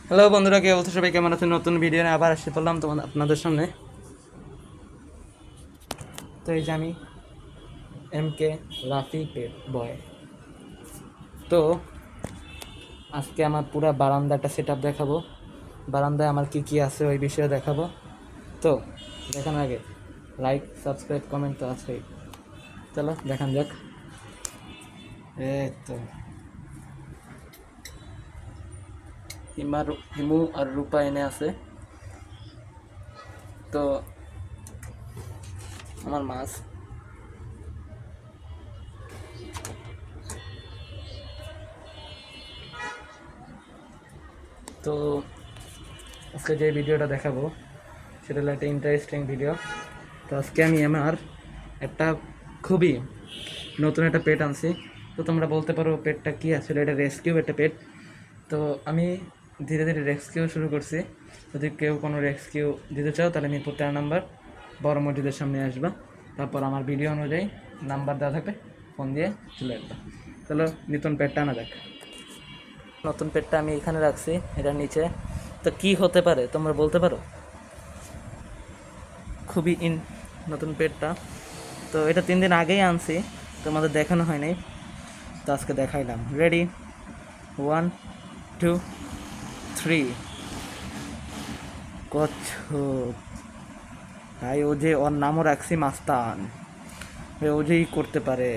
Hello বন্ধুরা, কে বলছো? সবাই কেমন আছেন? নতুন ভিডিও নিয়ে আবার এসে পড়লাম আপনাদের সামনে। তো এই যে আমি MK রাফি পেট বয়। তো আজকে আমার পুরো বারান্দাটা সেট আপ দেখাবো, বারান্দায় আমার কি কি আছে ওই বিষয়ে দেখাবো। তো দেখানোর আগে লাইক, সাবস্ক্রাইব, কমেন্ট তো আছেই। চলো দেখান যাক। এই তো হিমু আর রূপা এনে আছে। তো আমার মাছ, তো আজকে যে ভিডিওটা দেখাবো সেটা হলো একটা ইন্টারেস্টিং ভিডিও। তো আজকে আমি আমার একটা খুবই নতুন একটা পেট আনছি। তো তোমরা বলতে পারো পেটটা কী আসলে? এটা রেস্কিউ একটা পেট। তো আমি ধীরে ধীরে রেস্কিউ শুরু করছি। যদি কেউ কোনো রেস্কিউ দিতে চাও তাহলে মিরপুর 13 নাম্বার বড় মসজিদের সামনে আসবা। তারপর আমার ভিডিও অনুযায়ী নাম্বার দেওয়া থাকবে, ফোন দিয়ে চলে আসবা। চলো নতুন পেটটা আনা যাক। নতুন পেটটা আমি এখানে রাখছি, এটার নিচে। তো কি হতে পারে তোমরা বলতে পারো? খুবই নতুন পেটটা। তো এটা 3 দিন আগেই আনছি, তোমাদের দেখানো হয়নি, তো আজকে দেখাইলাম। রেডি, 1 2 3। কচ্ছপ ভাই, ও যে ওর নামও রাখছি মাস্তান। ও যেই করতে পারে।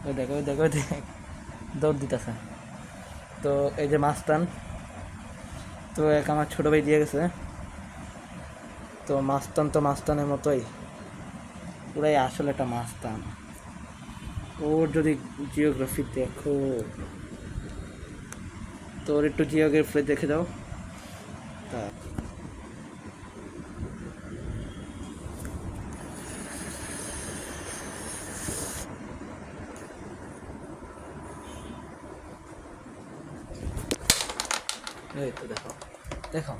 ওই দেখো, ওই দেখো, ওই দেখ, দৌড় দিতেছে। তো এই যে মাস্তান, তো এক আমার ছোটো ভাই দিয়ে গেছে। তো মাস্তান তো মাস্তানের মতোই, পুরাই আসলে একটা মাস্তান। ওর যদি জিওগ্রাফি দেখো, তো ওর একটু জিওগ্রাফি দেখে দাও। তা এই তো দেখো, দেখো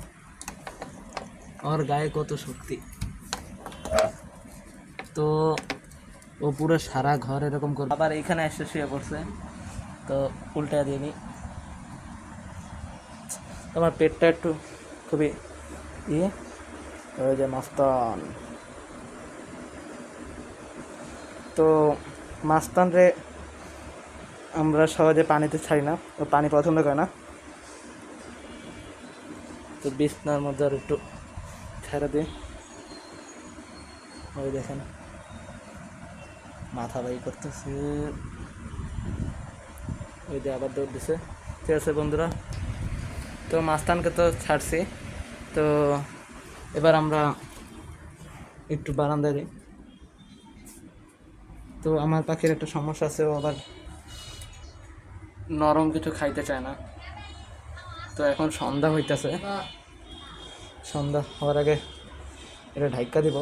ওর গায়ে কত শক্তি। তো ও পুরো সারা ঘর এরকম করবে। আবার এইখানে এসে শুয়ে পড়ছে। তো উল্টা দিয়ে নি। তোমার পেটটা একটু খুবই ইয়ে, ওই যে মাস্তান। তো মাস্তান রে আমরা সহজে পানিতে ছাড়ি না, ও পানি পছন্দ করে না। তো বিছনার মধ্যে আর একটু ছেড়ে দিই। ওই দেখেন মাথা বাই করতেছে, ওই যে আবার দৌড় দিছে। ঠিক আছে বন্ধুরা, তো মাস্তানকে তো ছাড়ছি। তো এবার আমরা একটু বারান্দায় দিই। তো আমার পাখির একটা সমস্যা আছে, ও আবার নরম কিছু খাইতে চায় না। তো এখন সন্ধ্যা হইতেছে, সন্ধ্যা হওয়ার আগে এটা ঢাইকা দিব।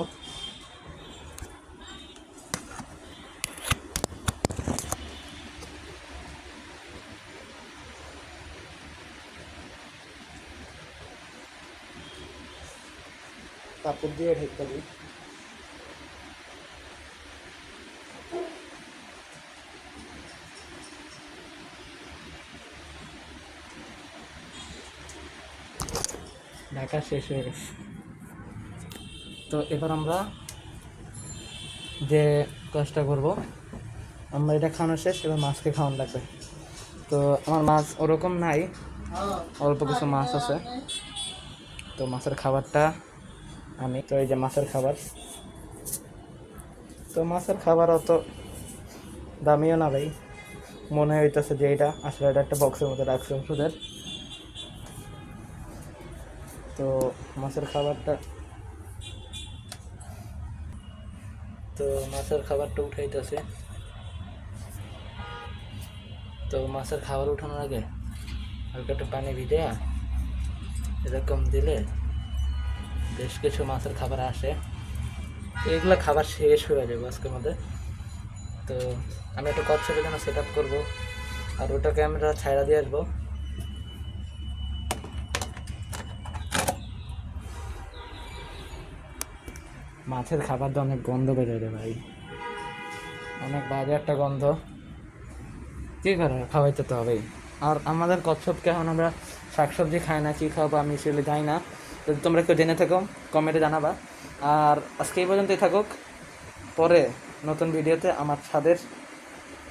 কাপড় দিয়ে ঢাইকা দিই। ঢাকা শেষ হয়ে গেছে। তো এবার আমরা যে কাজটা করব, আমরা এটা খাওয়ানো শেষ, এবার মাছকে খাওয়ানো লাগবে। তো আমার মাছ ওরকম নাই, অল্প কিছু মাছ আছে। তো মাছের খাবারটা আমি, তো এই যে মাছের খাবার। তো মাছের খাবার অত দামিও না ভাই, মনে হইতেছে যে এটা আসলে এটা একটা বক্সের মধ্যে রাখছে ওষুধের। তো মাছের খাবারটা, তো মাছের খাবারটা উঠাইতেছে। তো মাছের খাবার উঠানোর আগে হালকা একটু পানি ভিজে এরকম দিলে বেশ কিছু মাছের খাবার আসে। তো এগুলো খাবার শেষ হয়ে যাবে আজকের মধ্যে। তো আমি একটা কচ্ছপের জন্য সেট আপ করবো, আর ওটাকে আমরা ছাইড়া দিয়ে আসবো। মাছের খাবার তো অনেক গন্ধ বেরোয় ভাই, অনেক বাজে একটা গন্ধ। কী করে, খাওয়াইতে তো হবেই। আর আমাদের কচ্ছপকে এখন আমরা শাকসবজি খায় না, কী খাওয়াবো আমি সেগুলো জানি না। যদি তোমরা কেউ জেনে থাকো কমেন্টে জানাবা। আর আজকে এই পর্যন্তই থাকুক, পরে নতুন ভিডিওতে আমার ছাদের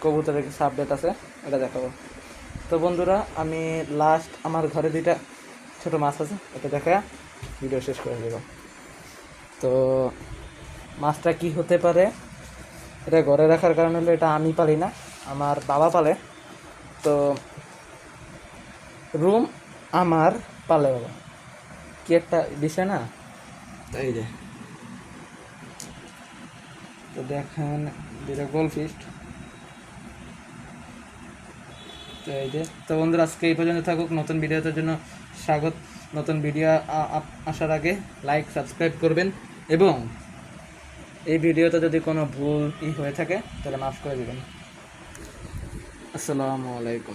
কবুতরের কিছু আপডেট আছে, এটা দেখাবো। তো বন্ধুরা, আমি লাস্ট আমার ঘরে 2টা ছোটো মাছ আছে, এটা দেখা ভিডিও শেষ করে দেব। তো মাছটা কি হতে পারে, এটা ঘরে রাখার কারণ হলো এটা আমি পালি না, আমার বাবা পালে। তো রুম আমার পালে বাবা, কি একটা বিষয় না। এই যে তো দেখেন 2টা গোল্ডফিশ। তো এই যে, তো বন্ধুরা আজকে এই পর্যন্ত থাকুক, নতুন ভিডিওতে জন্য স্বাগত। নতুন ভিডিও আসার আগে লাইক সাবস্ক্রাইব করবেন, এবং এই ভিডিওতে যদি কোনো ভুল হয়ে থাকে তাহলে মাফ করে দেবেন। আসসালামু আলাইকুম।